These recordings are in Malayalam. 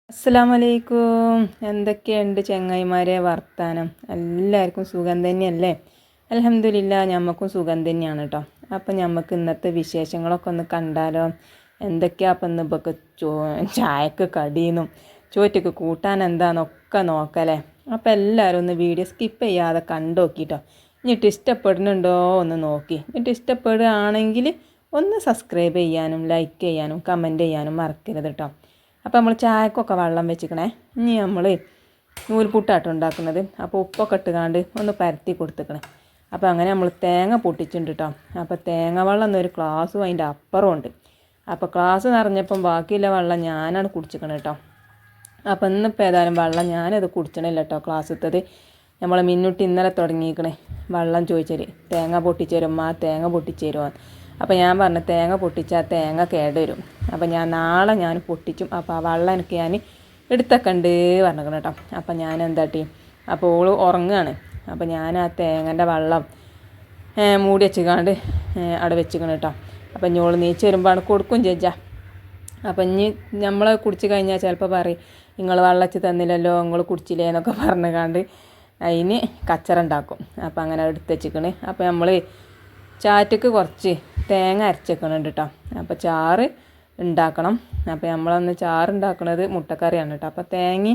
അസ്സലാമലൈക്കും. എന്തൊക്കെയുണ്ട് ചങ്ങായിമാരെ വർത്താനം? എല്ലാവർക്കും സുഖം തന്നെയല്ലേ? അൽഹംദുലില്ലാ, ഞമ്മക്കും സുഖം തന്നെയാണ് കേട്ടോ. അപ്പം ഞമ്മക്ക് ഇന്നത്തെ വിശേഷങ്ങളൊക്കെ ഒന്ന് കണ്ടാലോ? എന്തൊക്കെയാ അപ്പം ഇന്ന് ഇപ്പൊക്കെ ചായക്ക് കടിയെന്നും ചോറ്റക്ക് കൂട്ടാൻ എന്താണെന്നൊക്കെ നോക്കല്ലേ. അപ്പം എല്ലാവരും ഒന്ന് വീഡിയോ സ്കിപ്പ് ചെയ്യാതെ കണ്ടു നോക്കിട്ടോ. എന്നിട്ട് ഇഷ്ടപ്പെടുന്നുണ്ടോ ഒന്ന് നോക്കി. എന്നിട്ട് ഇഷ്ടപ്പെടുകയാണെങ്കിൽ ഒന്ന് സബ്സ്ക്രൈബ് ചെയ്യാനും ലൈക്ക് ചെയ്യാനും കമൻറ്റ് ചെയ്യാനും മറക്കരുത് കേട്ടോ. അപ്പോൾ നമ്മൾ ചായക്കൊക്കെ വെള്ളം വെച്ചിക്കണേ. ഇനി നമ്മൾ നൂൽപുട്ടാട്ടം ഉണ്ടാക്കുന്നത്. അപ്പോൾ ഉപ്പൊക്കെ ഇട്ടുകാണ്ട് ഒന്ന് പരത്തി കൊടുത്തിക്കണേ. അപ്പോൾ അങ്ങനെ നമ്മൾ തേങ്ങ പൊട്ടിച്ചിട്ടുണ്ട് കേട്ടോ. അപ്പോൾ തേങ്ങ വെള്ളം എന്നൊരു ഗ്ലാസ്സും അതിൻ്റെ അപ്പുറം ഉണ്ട്. അപ്പോൾ ഗ്ലാസ് നിറഞ്ഞപ്പം ബാക്കിയുള്ള വെള്ളം ഞാനാണ് കുടിച്ചിക്കണത് കേട്ടോ. അപ്പോൾ ഇന്നിപ്പോൾ ഏതായാലും വെള്ളം ഞാനത് കുടിച്ചണില്ല കേട്ടോ. ഗ്ലാസ് ഇട്ടത് നമ്മൾ മിന്നുട്ടി ഇന്നലെ തുടങ്ങിയിരിക്കണേ വെള്ളം ചോദിച്ചാൽ തേങ്ങ പൊട്ടിച്ചേരും, തേങ്ങ പൊട്ടിച്ചേരുമോ. അപ്പോൾ ഞാൻ പറഞ്ഞു തേങ്ങ പൊട്ടിച്ചാൽ തേങ്ങ കേടുവരും. അപ്പോൾ നാളെ ഞാൻ പൊട്ടിച്ചും. അപ്പോൾ ആ വെള്ളം എനിക്ക് ഞാൻ എടുത്തൊക്കെ ഉണ്ട് പറഞ്ഞിരിക്കണം കേട്ടോ. അപ്പോൾ ഞാൻ എന്താട്ടി, അപ്പോൾ ഓള് ഉറങ്ങുകയാണ്. അപ്പോൾ ഞാൻ ആ തേങ്ങൻ്റെ വെള്ളം മൂടി വെച്ചുകാണ്ട് അവിടെ വെച്ചിക്കണം കേട്ടോ. അപ്പോൾ ഇനി ഓള് നീച്ച് വരുമ്പോൾ കൊടുക്കും ചേച്ചാ. അപ്പം ഇനി നമ്മൾ കുടിച്ച് കഴിഞ്ഞാൽ ചിലപ്പോൾ പറയും നിങ്ങൾ വെള്ളം വെച്ച് തന്നില്ലല്ലോ, നിങ്ങൾ കുടിച്ചില്ലേ എന്നൊക്കെ പറഞ്ഞുകാണ്ട് അതിന് കച്ചറ ഉണ്ടാക്കും. അപ്പോൾ അങ്ങനെ എടുത്ത് വെച്ചിക്കണ്. അപ്പോൾ നമ്മൾ ചാറ്റക്ക് കുറച്ച് തേങ്ങ അരച്ചേക്കണുണ്ട് കേട്ടോ. അപ്പോൾ ചാറ് ഉണ്ടാക്കണം. അപ്പോൾ ചാറ് ഉണ്ടാക്കുന്നത് മുട്ടക്കറിയാണ് കേട്ടോ. അപ്പോൾ തേങ്ങ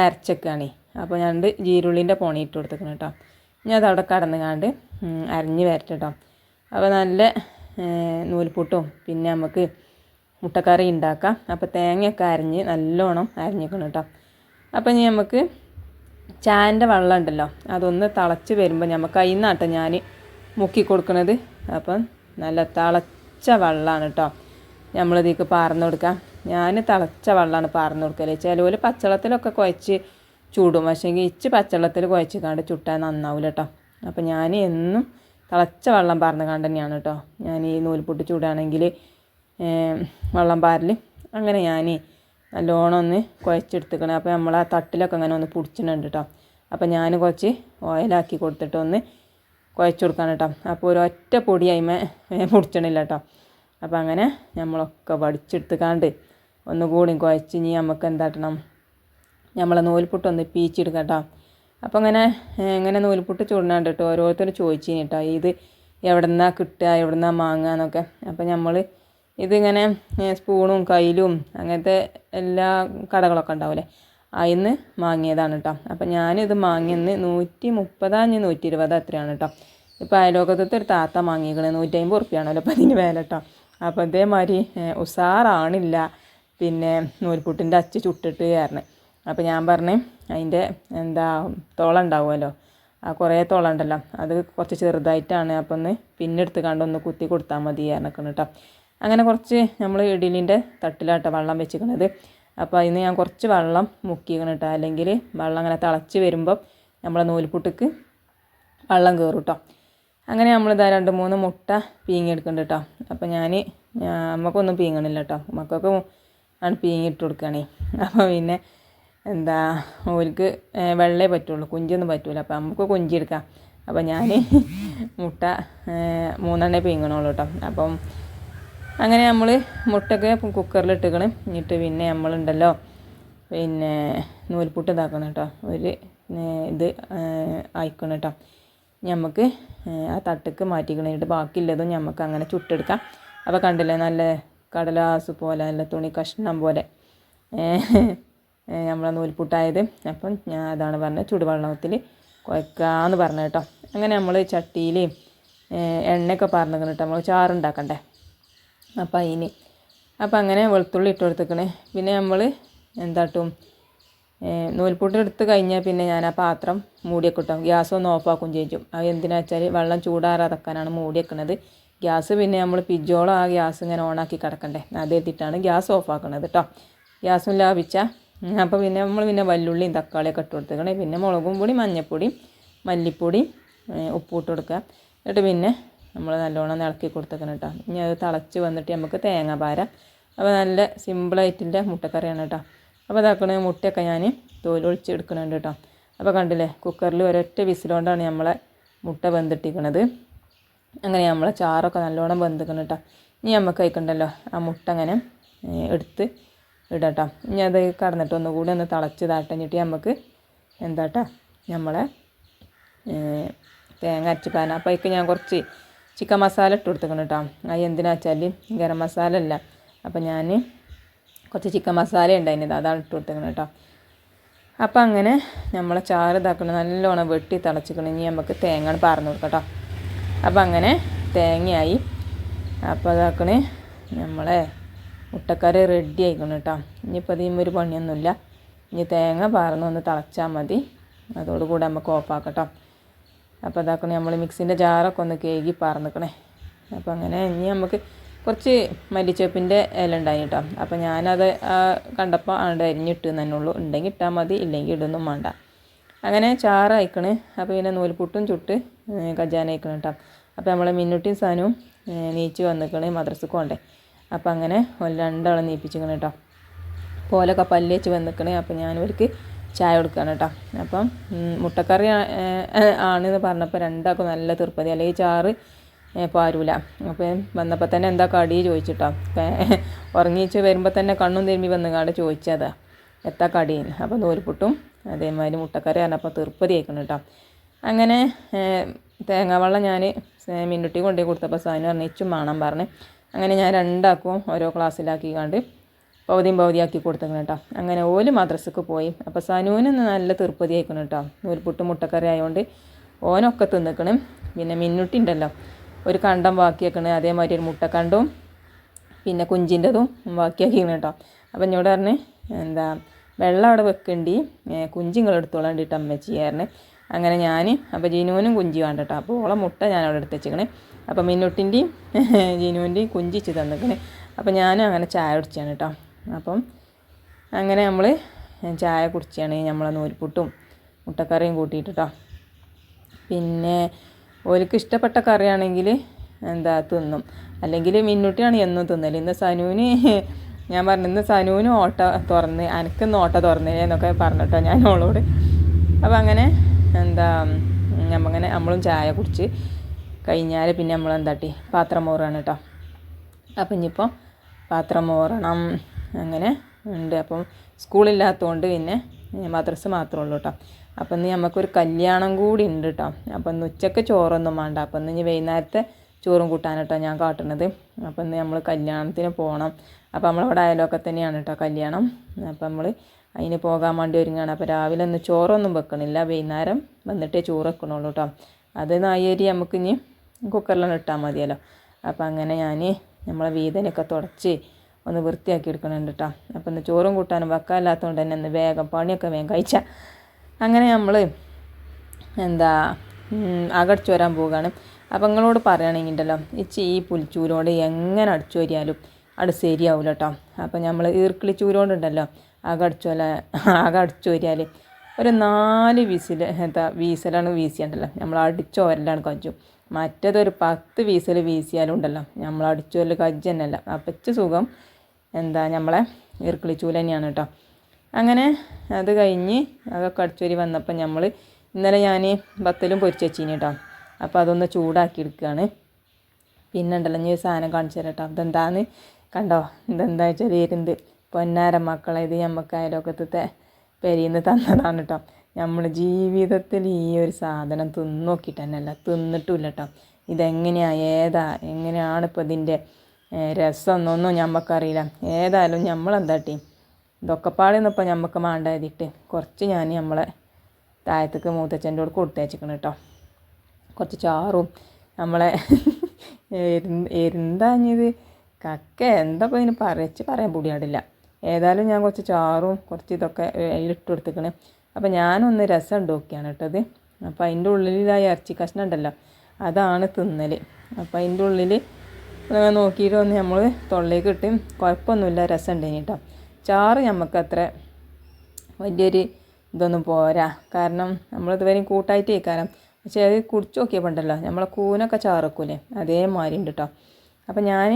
അരച്ചേക്കാണ്. അപ്പോൾ ഞാൻ ജീരുള്ളിൻ്റെ പൊണിയിട്ട് കൊടുത്തേക്കണം കേട്ടോ. ഇനി അതവിടെ കടന്നുകാണ്ട് അരിഞ്ഞ് വരട്ടെ കേട്ടോ. അപ്പോൾ നല്ല നൂൽപുട്ടും പിന്നെ നമുക്ക് മുട്ടക്കറി ഉണ്ടാക്കാം. അപ്പോൾ തേങ്ങയൊക്കെ അരിഞ്ഞ് നല്ലോണം അരിഞ്ഞേക്കണം കേട്ടോ. അപ്പോൾ ഇനി നമുക്ക് ചായൻ്റെ വെള്ളം ഉണ്ടല്ലോ അതൊന്ന് തിളച്ച് വരുമ്പോൾ നമുക്ക് അതിൽ നിന്നാട്ടോ ഞാൻ മുക്കി കൊടുക്കുന്നത്. അപ്പം നല്ല തിളച്ച വെള്ളമാണ് കേട്ടോ നമ്മളിതിലേക്ക് പാർന്ന് കൊടുക്കാം. ഞാൻ തിളച്ച വെള്ളമാണ് പാർന്ന് കൊടുക്കല്. ചിലവർ പച്ചവെള്ളത്തിലൊക്കെ കുഴച്ച് ചൂടും, പക്ഷേങ്കിൽ ഇച്ച് പച്ചവെള്ളത്തിൽ കുഴച്ച് കണ്ട് ചുട്ടാൽ നന്നാവില്ല കേട്ടോ. അപ്പം ഞാൻ എന്നും തിളച്ച വെള്ളം പാർന്ന് കണ്ട് തന്നെയാണ് കേട്ടോ ഞാൻ ഈ നൂൽപുട്ട് ചൂടാണെങ്കിൽ വെള്ളം പാരൽ. അങ്ങനെ ഞാൻ നല്ലോണം ഒന്ന് കുഴച്ചെടുത്തുക്കണം. അപ്പോൾ നമ്മൾ ആ തട്ടിലൊക്കെ അങ്ങനെ ഒന്ന് പൊടിച്ചിട്ടുണ്ട് കേട്ടോ. അപ്പോൾ ഞാൻ കുറച്ച് ഓയിലാക്കി കൊടുത്തിട്ടൊന്ന് കുഴച്ച് കൊടുക്കാൻ കേട്ടോ. അപ്പോൾ ഒരൊറ്റ പൊടി അതിമേ പൊടിച്ചണില്ല കേട്ടോ. അപ്പോൾ അങ്ങനെ നമ്മളൊക്കെ വടിച്ചെടുത്തുകാണ്ട് ഒന്നുകൂടി കുഴച്ച് ഇനി നമുക്ക് എന്താട്ടണം, നമ്മളെ നൂൽപുട്ടൊന്ന് പീച്ചെടുക്കാം കേട്ടോ. അപ്പോൾ ഇങ്ങനെ നൂൽപുട്ട് ചൂടാണ്ട് കേട്ടോ ഓരോരുത്തർ ചോദിച്ചിന് കേട്ടോ ഇത് എവിടെ നിന്നാണ് കിട്ടുക, എവിടെ നിന്നാണ് വാങ്ങുക എന്നൊക്കെ. അപ്പോൾ നമ്മൾ ഇതിങ്ങനെ സ്പൂണും കയ്യിലും അങ്ങനത്തെ എല്ലാ കടകളൊക്കെ ഉണ്ടാവില്ലേ അതിന്ന് വാങ്ങിയതാണ് കേട്ടോ. അപ്പം ഞാനിത് വാങ്ങിയെന്ന് 130 120 അത്രയാണ് കേട്ടോ. ഇപ്പോൾ അയലോകത്തെ ഒരു താത്ത വാങ്ങിക്കണേ 150 ഉറുപ്പ്യാണല്ലോ അപ്പോൾ അതിന് വില കേട്ടോ. അപ്പോൾ ഇതേമാതിരി ഉസാറാണില്ല പിന്നെ നൂൽപുട്ടിൻ്റെ അച്ച് ചുട്ടിട്ട് കാരണം. അപ്പോൾ ഞാൻ പറഞ്ഞു അതിൻ്റെ തുള ഉണ്ടാവുമല്ലോ, ആ കുറേ തുള ഉണ്ടല്ലോ അത് കുറച്ച് ചെറുതായിട്ടാണ്. അപ്പോൾ ഒന്ന് പിന്നെടുത്ത് കണ്ടൊന്ന് കുത്തി കൊടുത്താൽ മതി പറഞ്ഞിരിക്കണം കേട്ടോ. അങ്ങനെ കുറച്ച് നമ്മൾ ഇഡലിൻ്റെ തട്ടിലാട്ടോ വെള്ളം വെച്ചിരിക്കണത്. അപ്പോൾ അതിന് ഞാൻ കുറച്ച് വെള്ളം മുക്കിക്കണം കേട്ടോ. അല്ലെങ്കിൽ വെള്ളം അങ്ങനെ തിളച്ച് വരുമ്പം നമ്മളെ നൂൽപുട്ടിക്ക് വെള്ളം കയറും കേട്ടോ. അങ്ങനെ നമ്മളിതാ 2-3 മുട്ട പീങ്ങിയെടുക്കുന്നുണ്ട് കേട്ടോ. അപ്പോൾ നമുക്കൊന്നും പീങ്ങണില്ല കേട്ടോ, മക്കൾക്ക് ആണ് പീങ്ങിയിട്ട് കൊടുക്കുകയാണേ. അപ്പോൾ പിന്നെ ഓർക്ക് വെള്ളേ പറ്റുള്ളൂ, കുഞ്ചൊന്നും പറ്റില്ല. അപ്പോൾ നമുക്ക് കുഞ്ചിയെടുക്കാം. അപ്പോൾ ഞാൻ മുട്ട 3 പീങ്ങണുള്ളൂ കേട്ടോ. അപ്പം അങ്ങനെ നമ്മൾ മുട്ടയൊക്കെ കുക്കറിലിട്ടിക്കണം. എന്നിട്ട് പിന്നെ നമ്മളുണ്ടല്ലോ പിന്നെ നൂൽപുട്ട് ഇതാക്കണം കേട്ടോ. ഇത് അയക്കണം കേട്ടോ. നമുക്ക് ആ തട്ടിക്ക് മാറ്റിക്കണിട്ട് ബാക്കിയുള്ളതും നമുക്ക് അങ്ങനെ ചുട്ടെടുക്കാം. അപ്പോൾ കണ്ടില്ലേ നല്ല കടലാസ് പോലെ നല്ല തുണി കഷ്ണം പോലെ നമ്മളെ നൂൽപുട്ടായത്. അപ്പം ഞാൻ അതാണ് പറഞ്ഞത് ചുടുവെള്ളത്തിൽ കുഴക്കാമെന്ന് പറഞ്ഞു കേട്ടോ. അങ്ങനെ നമ്മൾ ചട്ടിയിൽ എണ്ണയൊക്കെ പറഞ്ഞിരിക്കണം കേട്ടോ. നമ്മൾ ചാറുണ്ടാക്കണ്ടേ അപ്പം അങ്ങനെ വെളുത്തുള്ളി ഇട്ട് കൊടുത്തേക്കണേ. പിന്നെ നമ്മൾ എന്താട്ടും നൂൽപുട്ട് എടുത്ത് കഴിഞ്ഞാൽ പിന്നെ ഞാൻ ആ പാത്രം മൂടിയൊക്കെ ഇട്ടോ. ഗ്യാസ് ഒന്ന് ഓഫാക്കും ചെയ്യും. അത് എന്തിനാ വെച്ചാൽ വെള്ളം ചൂടാറാതെക്കാനാണ് മൂടി വെക്കണത്. ഗ്യാസ് പിന്നെ നമ്മൾ പിജോളം ആ ഗ്യാസ് ഇങ്ങനെ ഓണാക്കി കിടക്കണ്ടേ, അത് എത്തിയിട്ടാണ് ഗ്യാസ് ഓഫാക്കണത് കേട്ടോ. ഗ്യാസും ലാഭിച്ചാൽ. അപ്പോൾ പിന്നെ നമ്മൾ വല്ലുള്ളിയും തക്കാളിയൊക്കെ ഇട്ട് കൊടുത്തേക്കണേ. പിന്നെ മുളകും പൊടി, മഞ്ഞൾപ്പൊടി, മല്ലിപ്പൊടി, ഉപ്പ് ഇട്ട് കൊടുക്കുക. എന്നിട്ട് പിന്നെ നമ്മൾ നല്ലോണം ഇളക്കി കൊടുത്തേക്കണം കേട്ടോ. ഇനി അത് തിളച്ച് വന്നിട്ട് നമുക്ക് തേങ്ങ പാരാം. അപ്പോൾ നല്ല സിമ്പിളായിട്ടുള്ള മുട്ടക്കറിയാണ് കേട്ടോ. അപ്പോൾ ഇതാക്കണ മുട്ടയൊക്കെ ഞാൻ തോലൊളിച്ചെടുക്കണുണ്ട് കേട്ടോ. അപ്പോൾ കണ്ടില്ലേ കുക്കറിൽ ഒരൊറ്റ വിസിലുകൊണ്ടാണ് നമ്മളെ മുട്ട വെന്തിട്ടിരിക്കണത്. അങ്ങനെ നമ്മളെ ചാറൊക്കെ നല്ലോണം വെന്തിക്കണം കേട്ടോ. ഇനി നമുക്ക് കഴിക്കണ്ടല്ലോ ആ മുട്ട അങ്ങനെ എടുത്ത് ഇടട്ടോ. ഇനി അത് കടന്നിട്ട് ഒന്നുകൂടി ഒന്ന് തിളച്ച് താട്ടഞ്ഞിട്ട് നമുക്ക് എന്താട്ടാ നമ്മളെ തേങ്ങ അരച്ചിക്കാനും. അപ്പോൾ അതിലേക്ക് ഞാൻ കുറച്ച് ചിക്കൻ മസാല ഇട്ട് കൊടുത്തേക്കണം കേട്ടോ. അത് എന്തിനാ വെച്ചാൽ ഗരം മസാല അല്ല, അപ്പോൾ ഞാൻ കുറച്ച് ചിക്കൻ മസാല ഉണ്ടായിരുന്നത് അതാണ് ഇട്ട് കൊടുത്തേക്കണം കേട്ടോ. അപ്പോൾ അങ്ങനെ നമ്മളെ ചാറ് ഇതാക്കണം, നല്ലോണം വെട്ടി തിളച്ചിക്കണം. ഇനി നമുക്ക് തേങ്ങ പാർന്ന് കൊടുക്കാം കേട്ടോ. അപ്പോൾ അങ്ങനെ തേങ്ങയായി. അപ്പോൾ ഇതാക്കണേ നമ്മളെ മുട്ടക്കറി റെഡി ആയിക്കണം കേട്ടോ. ഇനിയിപ്പോൾ അതിന് ഒരു പണിയൊന്നുമില്ല. ഇനി തേങ്ങ പാർന്ന് ഒന്ന് തിളച്ചാൽ മതി, അതോടുകൂടി നമുക്ക് ഓഫാക്കട്ടോ. അപ്പോൾ ഇതാക്കണേ നമ്മൾ മിക്സിൻ്റെ ജാറൊക്കെ ഒന്ന് കേകി പാർന്നിക്കണേ. അപ്പോൾ അങ്ങനെ ഇനി നമുക്ക് കുറച്ച് മല്ലിച്ചേപ്പിൻ്റെ ഇല ഉണ്ടായി കേട്ടോ. അപ്പോൾ ഞാനത് കണ്ടപ്പോൾ അവിടെ അരിഞ്ഞിട്ട് തന്നെ ഉള്ളൂ. ഉണ്ടെങ്കിൽ ഇട്ടാൽ മതി, ഇല്ലെങ്കിൽ ഇടൊന്നും വേണ്ട. അങ്ങനെ ചാറ് അയക്കണേ. അപ്പോൾ പിന്നെ നൂൽപുട്ടും ചുട്ട് കജാന അയക്കണം കേട്ടോ. അപ്പോൾ നമ്മളെ മിന്നുട്ടിയും സാധനവും നീച്ച് വന്നിക്കണേ, മദ്രസക്ക് കൊണ്ടേ. അപ്പോൾ അങ്ങനെ രണ്ടാളും നീപ്പിച്ചിക്കണം കേട്ടോ. പോലൊക്കെ പല്ല് വെച്ച് വന്നിക്കണേ. അപ്പോൾ ഞാനവർക്ക് ചായ കൊടുക്കുകയാണ് കേട്ടോ. അപ്പം മുട്ടക്കറി ആണെന്ന് പറഞ്ഞപ്പോൾ രണ്ടാൾക്കും നല്ല തീർപ്പതി, അല്ലെങ്കിൽ ചാറ് പാരൂല. അപ്പം വന്നപ്പോൾ തന്നെ എന്താ കടി ചോദിച്ചിട്ടോ. ഉറങ്ങിച്ച് വരുമ്പോൾ തന്നെ കണ്ണും തിരുമ്പി വന്നുകാണ്ട് ചോദിച്ചതാ എത്താ കടിയെന്ന്. അപ്പോൾ നൂൽപുട്ടും അതേമാതിരി മുട്ടക്കറി പറഞ്ഞപ്പോൾ തീർപ്പതി ആയിക്കണം കേട്ടോ. അങ്ങനെ തേങ്ങാവെള്ളം ഞാൻ മിന്നുട്ടി കൊണ്ടുപോയി കൊടുത്തപ്പോൾ സാധനം പറഞ്ഞു ഇച്ചും വേണം പറഞ്ഞ്. അങ്ങനെ ഞാൻ രണ്ടാക്കും ഓരോ ക്ലാസ്സിലാക്കിക്കാണ്ട് പകുതിയാക്കി കൊടുത്തേക്കണം കേട്ടോ. അങ്ങനെ ഓല് മദ്രസക്ക് പോയി. അപ്പോൾ സനുവിന് നല്ല തീർപ്പതി ആയിക്കണം കേട്ടോ. നൂൽപുട്ടും മുട്ടക്കറി ആയതുകൊണ്ട് ഓനൊക്കെ തിന്നിക്കണം. പിന്നെ മിന്നുട്ടി ഉണ്ടല്ലോ ഒരു കണ്ടം ബാക്കിയാക്കണേ, അതേമാതിരി ഒരു മുട്ടക്കണ്ടും പിന്നെ കുഞ്ചിൻ്റെതും ബാക്കിയാക്കിക്കണം കേട്ടോ. അപ്പം എന്നോട് പറഞ്ഞ് എന്താ വെള്ളം അവിടെ വെക്കേണ്ടി, കുഞ്ചിങ്ങൾ എടുത്തോളാൻ വേണ്ടിയിട്ട് അമ്മച്ചിയായിരുന്നു. അങ്ങനെ ഞാൻ അപ്പോൾ ജീനുവിനും കുഞ്ചി വേണ്ട കേട്ടോ. അപ്പോൾ ഓളെ മുട്ട ഞാൻ അവിടെ എടുത്ത് വെച്ചിക്കണേ. അപ്പോൾ മിന്നുട്ടിൻ്റെയും ജീനുവിൻ്റെയും കുഞ്ചിച്ച് തന്നിക്കണേ. അപ്പോൾ ഞാനും അങ്ങനെ ചായ കുടിച്ചാണ് കേട്ടോ. അപ്പം അങ്ങനെ നമ്മൾ ചായ കുടിച്ചാണ് നമ്മളെ നൂൽപുട്ടും മുട്ടക്കറിയും കൂട്ടിയിട്ട് കേട്ടോ. പിന്നെ ഓർക്ക് ഇഷ്ടപ്പെട്ട കറിയാണെങ്കിൽ എന്താ തിന്നും, അല്ലെങ്കിൽ മിന്നുട്ടിയാണ് എന്നും തിന്നല്. ഇന്ന് സനുവിന് ഞാൻ പറഞ്ഞു ഇന്ന് സനുവിന് ഓട്ട തുറന്ന് എനിക്കിന്ന് ഓട്ട തുറന്നേ എന്നൊക്കെ പറഞ്ഞിട്ടോ ഞാൻ ഓളോട്. അപ്പോൾ അങ്ങനെ എന്താ നമ്മളും ചായ കുടിച്ച് കഴിഞ്ഞാൽ പിന്നെ നമ്മൾ എന്താട്ടി പാത്രം മോറാണ് കേട്ടോ. അപ്പം ഇനിയിപ്പോൾ പാത്രം മോറണം അങ്ങനെ ഉണ്ട്. അപ്പം സ്കൂളില്ലാത്തതുകൊണ്ട് പിന്നെ മദ്രസ മാത്രമേ ഉള്ളൂ കേട്ടോ. അപ്പം ഇന്ന് നമുക്കൊരു കല്യാണം കൂടി ഉണ്ട് കേട്ടോ. അപ്പം ഇന്ന് ഉച്ചക്ക് ചോറൊന്നും വേണ്ട. അപ്പം ഇന്ന് വൈകുന്നേരത്തെ ചോറും കൂട്ടാനട്ടോ ഞാൻ കാട്ടുന്നത്. അപ്പം ഇന്ന് നമ്മൾ കല്യാണത്തിന് പോകണം. അപ്പോൾ നമ്മളിവിടെ അയലൊക്കെ തന്നെയാണ് കേട്ടോ കല്യാണം. അപ്പം നമ്മൾ അതിന് പോകാൻ വേണ്ടി ഒരുങ്ങുകയാണ്. അപ്പോൾ രാവിലെ ഒന്ന് ചോറൊന്നും വെക്കണില്ല, വൈകുന്നേരം വന്നിട്ടേ ചോറ് വെക്കണുള്ളൂ കേട്ടോ. അത് നായരി നമുക്ക് ഇനി കുക്കറിലാണ് ഇട്ടാൽ മതിയല്ലോ. അപ്പം അങ്ങനെ ഞാൻ നമ്മളെ വീതനൊക്കെ തുടച്ച് ഒന്ന് വൃത്തിയാക്കി എടുക്കണുണ്ട് കേട്ടോ. അപ്പം ഇന്ന് ചോറും കൂട്ടാനും വെക്കാനില്ലാത്തതുകൊണ്ട് തന്നെ ഇന്ന് വേഗം പണിയൊക്കെ വേഗം കഴിച്ചാൽ അങ്ങനെ നമ്മൾ എന്താ അകടിച്ചു വരാൻ പോവുകയാണ്. അപ്പം നിങ്ങളോട് പറയുകയാണെങ്കിലോ ഈ പുൽച്ചൂരോട് എങ്ങനെ അടിച്ചു വരിയാലും അത് ശരിയാവില്ല കേട്ടോ. അപ്പം നമ്മൾ ഈർക്കിളി ചൂരോണ്ടുണ്ടല്ലോ അകടിച്ചു വരിയാൽ ഒരു 4 വീസലാണ് വീസിയുണ്ടല്ലോ നമ്മൾ അടിച്ചോരലാണ് കജ്ജും. മറ്റേതൊരു 10 വീസൽ വീസിയാലും ഉണ്ടല്ലോ നമ്മൾ അടിച്ചോരൽ കജ്ജ് തന്നെയല്ല. അപ്പം സുഖം എന്താ നമ്മളെ ഈർക്കിളി ചൂല തന്നെയാണ് കേട്ടോ. അങ്ങനെ അത് കഴിഞ്ഞ് അതൊക്കെ അടിച്ചോരി വന്നപ്പോൾ നമ്മൾ ഇന്നലെ ഞാൻ ബത്തലും പൊരിച്ച് വെച്ചിന് കേട്ടോ. അപ്പോൾ അതൊന്ന് ചൂടാക്കി എടുക്കുകയാണ്. പിന്നെ ഉണ്ടല്ലോ ഞാൻ സാധനം കാണിച്ചു തരാം കേട്ടോ. ഇതെന്താന്ന് കണ്ടോ, ഇതെന്താ വെച്ചാൽ ഇരുന്ന് പൊന്നാര മക്കളെ ഇത് നമുക്ക് അയലോക്കത്തെ പെരിന്ന് തന്നതാണ് കേട്ടോ. നമ്മൾ ജീവിതത്തിൽ ഈ ഒരു സാധനം തിന്നോക്കിയിട്ട് തന്നെയല്ല, തിന്നിട്ടുമില്ല കേട്ടോ. എങ്ങനെയാണ് ഇപ്പോൾ ഇതിൻ്റെ രസം എന്നൊന്നും നമുക്കറിയില്ല. ഏതായാലും നമ്മളെന്താട്ടി ഇതൊക്കെ പാടുന്നിപ്പോൾ നമുക്ക് മാണ്ടായതിട്ട് കുറച്ച് ഞാൻ നമ്മളെ താഴത്തേക്ക് മൂത്തച്ഛൻ്റെ കൂടെ കൊടുത്തയച്ചിക്കണം കേട്ടോ. കുറച്ച് ചാറും നമ്മളെ എന്താഞ്ഞത് കക്ക എന്താ ഇപ്പോൾ ഇതിന് പറയാൻ പൊടിയാടില്ല. ഏതായാലും ഞാൻ കുറച്ച് ചാറും കുറച്ച് ഇതൊക്കെ അതിലിട്ട് കൊടുത്തേക്കണ്. അപ്പോൾ ഞാനൊന്ന് രസം ഉണ്ടാക്കിയാണ് കേട്ടത്. അപ്പോൾ അതിൻ്റെ ഉള്ളിലായി ഇറച്ചി കഷ്ണം ഉണ്ടല്ലോ അതാണ് തിന്നൽ. അപ്പോൾ അതിൻ്റെ ഉള്ളിൽ നോക്കിയിട്ട് വന്ന് നമ്മൾ തൊള്ളേക്ക് ഇട്ട് കുഴപ്പമൊന്നുമില്ല, രസം ഉണ്ടെങ്കിൽ കേട്ടോ. ചാറ് നമുക്ക് അത്ര വലിയൊരു ഇതൊന്നും പോരാ, കാരണം നമ്മളിതുവരെയും കൂട്ടായിട്ട് കേൾക്കാരം. പക്ഷേ അത് കുടിച്ച് നോക്കിയപ്പോൾ ഉണ്ടല്ലോ നമ്മളെ കൂനൊക്കെ ചാറ് വെക്കൂലേ അതേമാതിരി ഉണ്ട് കേട്ടോ. അപ്പം ഞാൻ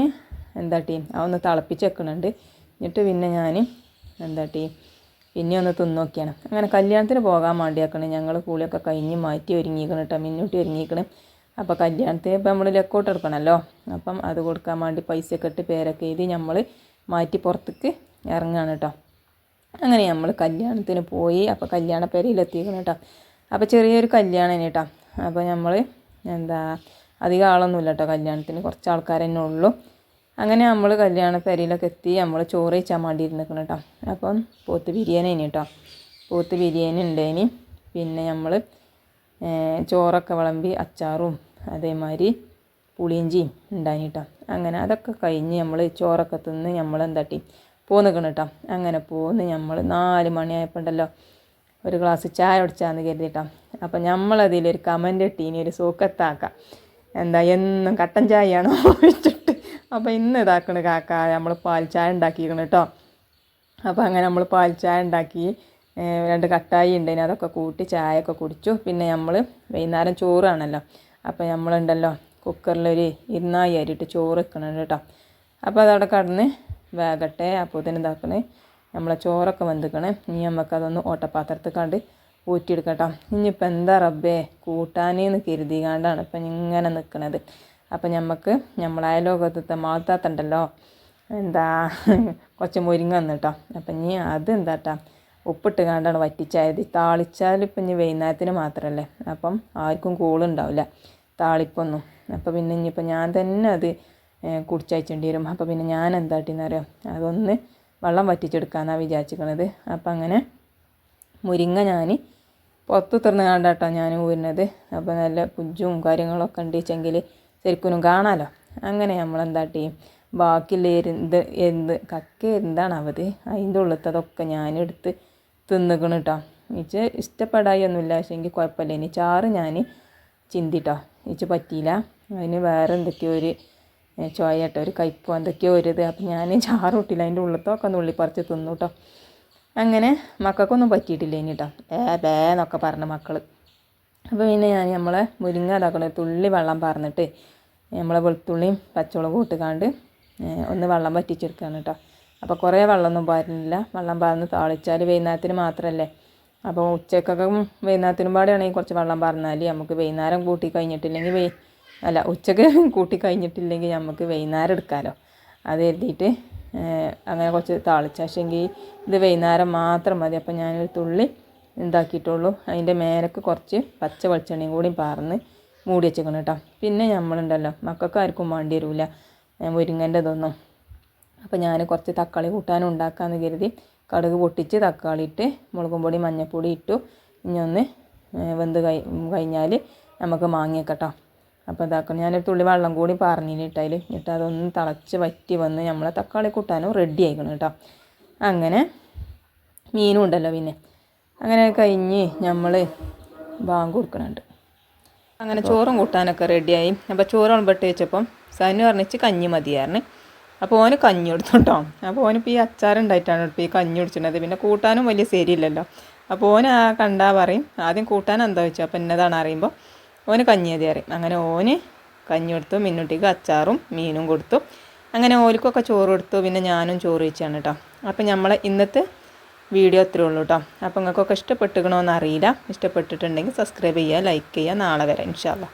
എന്താട്ടി അതൊന്ന് തിളപ്പിച്ച് വെക്കുന്നുണ്ട്. എന്നിട്ട് പിന്നെ ഞാൻ എന്താട്ടി പിന്നെ ഒന്ന് തിന്നോക്കിയാണ്. അങ്ങനെ കല്യാണത്തിന് പോകാൻ വേണ്ടിയാക്കണം ഞങ്ങൾ കൂളിയൊക്കെ കഴിഞ്ഞ് മാറ്റി ഒരുങ്ങിക്കണം കേട്ടോ. മിന്നൂട്ടി ഒരുങ്ങിക്കണം. അപ്പോൾ കല്യാണത്തിന് ഇപ്പോൾ നമ്മൾ ലെക്കോട്ട് എടുക്കണമല്ലോ. അപ്പം അത് കൊടുക്കാൻ വേണ്ടി പൈസയൊക്കെ ഇട്ട് പേരൊക്കെ എഴുതി നമ്മൾ മാറ്റി പുറത്തേക്ക് ഇറങ്ങുകയാണ് കേട്ടോ. അങ്ങനെ നമ്മൾ കല്യാണത്തിന് പോയി. അപ്പോൾ കല്യാണ പെരയിലെത്തിക്കണം കേട്ടോ. അപ്പോൾ ചെറിയൊരു കല്യാണം കേട്ടോ. അപ്പോൾ നമ്മൾ അധികം ആളൊന്നുമില്ല കേട്ടോ കല്യാണത്തിന്, കുറച്ച് ആൾക്കാർ തന്നെ ഉള്ളൂ. അങ്ങനെ നമ്മൾ കല്യാണ പെരയിലൊക്കെ എത്തി. നമ്മൾ ചോറ് കഴിച്ചാൽ വേണ്ടി ഇരുന്നിക്കണം കേട്ടോ. അപ്പം പോത്ത് ബിരിയാണി കേട്ടോ. പോത്ത് ബിരിയാണി ഉണ്ടേനി. പിന്നെ നമ്മൾ ചോറൊക്കെ വിളമ്പി അച്ചാറും അതേമാതിരി പുളിയിഞ്ചിയും ഉണ്ടായിന് കേട്ടോ. അങ്ങനെ അതൊക്കെ കഴിഞ്ഞ് നമ്മൾ ചോറൊക്കെ തിന്ന് നമ്മൾ പോന്നിക്കണം കേട്ടോ. അങ്ങനെ പോന്ന് നമ്മൾ 4 മണിയായപ്പോൾ ഉണ്ടല്ലോ ഒരു ഗ്ലാസ് ചായ കുടിച്ചാന്ന് കരുതിട്ടോ. അപ്പം നമ്മളതിലൊരു കമൻ്റ് ഇട്ടീനി, ഒരു സൂക്കത്താക്കാം എന്നും കട്ടൻ ചായയാണോ വെച്ചിട്ട്. അപ്പോൾ ഇന്ന് ഇതാക്കണ കാക്ക നമ്മൾ പാൽ ചായ ഉണ്ടാക്കിയിരിക്കണം കേട്ടോ. അപ്പോൾ അങ്ങനെ നമ്മൾ പാൽ ചായ ഉണ്ടാക്കി, 2 കട്ടായി ഉണ്ടായിന്, അതൊക്കെ കൂട്ടി ചായയൊക്കെ കുടിച്ചു. പിന്നെ നമ്മൾ വൈകുന്നേരം ചോറാണല്ലോ. അപ്പോൾ നമ്മളുണ്ടല്ലോ കുക്കറിലൊരു 2 അരിയിട്ട് ചോറ് വെക്കണം കേട്ടോ. അപ്പോൾ അതവിടെ കടന്ന് വേഗട്ടെ. അപ്പോൾ തന്നെ ഇതാക്കണേ നമ്മളെ ചോറൊക്കെ വെന്തിക്കണേ. ഇനി നമുക്കതൊന്ന് ഓട്ടപ്പാത്രത്തിൽ കണ്ട് ഊറ്റിയെടുക്കട്ടോ. ഇനിയിപ്പോൾ എന്താ റബ്ബേ കൂട്ടാനെന്ന് കരുതികാണ്ടാണ് ഇപ്പം ഇങ്ങനെ നിൽക്കണത്. അപ്പം നമ്മളെ അയലോകത്തെ മാത്താത്തുണ്ടല്ലോ കുറച്ച് മുരിങ്ങ വന്നിട്ടോ. അപ്പം ഇനി അത് ഉപ്പിട്ട് കാണ്ടാണ് വറ്റിച്ചായത്. താളിച്ചാൽ ഇപ്പം ഇനി വൈകുന്നേരത്തിന് മാത്രമല്ലേ, അപ്പം ആർക്കും കൂളുണ്ടാവില്ല താളിപ്പൊന്നും. അപ്പോൾ പിന്നെ ഇനിയിപ്പോൾ ഞാൻ തന്നെ അത് കുടിച്ചയച്ചേണ്ടി വരും. അപ്പോൾ പിന്നെ ഞാൻ എന്താട്ടിന്നറിയാം, അതൊന്ന് വെള്ളം വറ്റിച്ചെടുക്കാമെന്നാണ് വിചാരിച്ചിരിക്കണത്. അപ്പം അങ്ങനെ മുരിങ്ങ ഞാൻ പുറത്ത് തുറന്ന് കണ്ടാട്ടോ ഞാൻ ഊരുന്നത്. അപ്പോൾ നല്ല പുജ്ജും കാര്യങ്ങളൊക്കെ ഉണ്ട് വെച്ചെങ്കിൽ ശരിക്കും കാണാമല്ലോ. അങ്ങനെ നമ്മളെന്താട്ടി ബാക്കിയുള്ള കക്ക എന്താണാവത് അതിൻ്റെ ഉള്ളത്തതൊക്കെ ഞാനെടുത്ത് തിന്നിക്കണം കേട്ടോ. എനിക്ക് ഇഷ്ടപ്പെടായി ഒന്നുമില്ല, പക്ഷേ എനിക്ക് കുഴപ്പമില്ല. ഇനി ചാറ് ഞാൻ ചിന്തിട്ടോ, എനിക്ക് പറ്റിയില്ല. അതിന് വേറെ എന്തൊക്കെയോ ഒരു ചോയ കേട്ടോ, ഒരു കയ്പോ എന്തൊക്കെയോ ഇത്. അപ്പം ഞാൻ ചാറ് ഇട്ടില്ല, അതിൻ്റെ ഉള്ളത്തൊക്കെ ഒന്ന് ഉള്ളിപ്പറിച്ച് തിന്നു കേട്ടോ. അങ്ങനെ മക്കൾക്കൊന്നും പറ്റിയിട്ടില്ല ഇനി കേട്ടോ, ബേന്നൊക്കെ പറഞ്ഞ മക്കൾ. അപ്പോൾ പിന്നെ ഞാൻ നമ്മളെ മുരിങ്ങ ഇതാക്കണ തുള്ളി വെള്ളം പറഞ്ഞിട്ട് നമ്മളെ വെളുത്തുള്ളിയും പച്ചമുളകും ഇട്ടുകാണ്ട് ഒന്ന് വെള്ളം വറ്റിച്ചെടുക്കുകയാണ് കേട്ടോ. അപ്പോൾ കുറേ വെള്ളമൊന്നും പാരുന്നില്ല, വെള്ളം പാർന്ന് താളിച്ചാൽ വൈകുന്നേരത്തിന് മാത്രമല്ലേ. അപ്പോൾ ഉച്ചക്കൊക്കെ വൈകുന്നേരത്തിനും പാടെയാണെങ്കിൽ കുറച്ച് വെള്ളം പറഞ്ഞാൽ നമുക്ക് വൈകുന്നേരം കൂട്ടി കഴിഞ്ഞിട്ടില്ലെങ്കിൽ ഉച്ചക്ക് കൂട്ടി കഴിഞ്ഞിട്ടില്ലെങ്കിൽ നമുക്ക് വൈകുന്നേരം എടുക്കാമല്ലോ. അത് എഴുതിയിട്ട് അങ്ങനെ കുറച്ച് താളിച്ചാശെങ്കിൽ ഇത് വൈകുന്നേരം മാത്രം മതി. അപ്പോൾ ഞാനൊരു തുള്ളി ഉണ്ടാക്കിയിട്ടുള്ളൂ. അതിൻ്റെ മേലേക്ക് കുറച്ച് പച്ച വെളിച്ചെണ്ണയും കൂടി പാർന്ന് മൂടി വെച്ചേക്കണം കേട്ടോ. പിന്നെ നമ്മളുണ്ടല്ലോ മക്കൾക്ക് ആർക്കും വേണ്ടി വരില്ല മുരിങ്ങൻ്റെ ഇതൊന്നും. അപ്പോൾ ഞാൻ കുറച്ച് തക്കാളി കൂട്ടാനും ഉണ്ടാക്കാമെന്ന് കരുതി കടുക് പൊട്ടിച്ച് തക്കാളി ഇട്ട് മുളകും പൊടി മഞ്ഞൾപ്പൊടി ഇട്ടു. ഇനി ഒന്ന് വെന്ത് കഴിഞ്ഞാൽ നമുക്ക് മാങ്ങിയേക്കട്ടോ. അപ്പോൾ ഇതാക്കണം, ഞാനൊരു തുള്ളി വെള്ളം കൂടി പറഞ്ഞിട്ടായിൽ എന്നിട്ട് അതൊന്ന് തിളച്ച് വറ്റി വന്ന് നമ്മളെ തക്കാളി കൂട്ടാനും റെഡി ആയിക്കണം കേട്ടോ. അങ്ങനെ മീനും ഉണ്ടല്ലോ. പിന്നെ അങ്ങനെ കഴിഞ്ഞ് നമ്മൾ ബാങ്ക് കൊടുക്കണുണ്ട്. അങ്ങനെ ചോറും കൂട്ടാനൊക്കെ റെഡിയായി. അപ്പോൾ ചോറ് വിളമ്പെട്ട് വെച്ചപ്പം സനു പറഞ്ഞിച്ച് കഞ്ഞി മതിയായിരുന്നു. അപ്പോൾ ഓന് കഞ്ഞി കൊടുത്തു കേട്ടോ. അപ്പോൾ ഓനിപ്പോൾ ഈ അച്ചാറുണ്ടായിട്ടാണ് ഇപ്പോൾ ഈ കഞ്ഞി കുടിച്ചിട്ടുള്ളത്. പിന്നെ കൂട്ടാനും വലിയ ശരിയില്ലല്ലോ. അപ്പോൾ ഓന് കണ്ടാൽ പറയും ആദ്യം കൂട്ടാൻ എന്താ വെച്ചാൽ അപ്പോൾ എന്നതാണ് അറിയുമ്പോൾ ഓന് കഞ്ഞി മതി അറിയും. അങ്ങനെ ഓന് കഞ്ഞി കൊടുത്തു, മിന്നുട്ടിക്ക് അച്ചാറും മീനും കൊടുത്തു. അങ്ങനെ ഓൽക്കൊക്കെ ചോറ് കൊടുത്തു. പിന്നെ ഞാനും ചോറ് വെച്ചാണ് കേട്ടോ. അപ്പം നമ്മളെ ഇന്നത്തെ വീഡിയോ അത്രേ ഉള്ളൂ കേട്ടോ. അപ്പോൾ നിങ്ങൾക്കൊക്കെ ഇഷ്ടപ്പെട്ടുകണമെന്ന് അറിയില്ല. ഇഷ്ടപ്പെട്ടിട്ടുണ്ടെങ്കിൽ സബ്സ്ക്രൈബ് ചെയ്യുക, ലൈക്ക് ചെയ്യുക. നാളെ വരാം ഇൻഷാ അല്ലാ.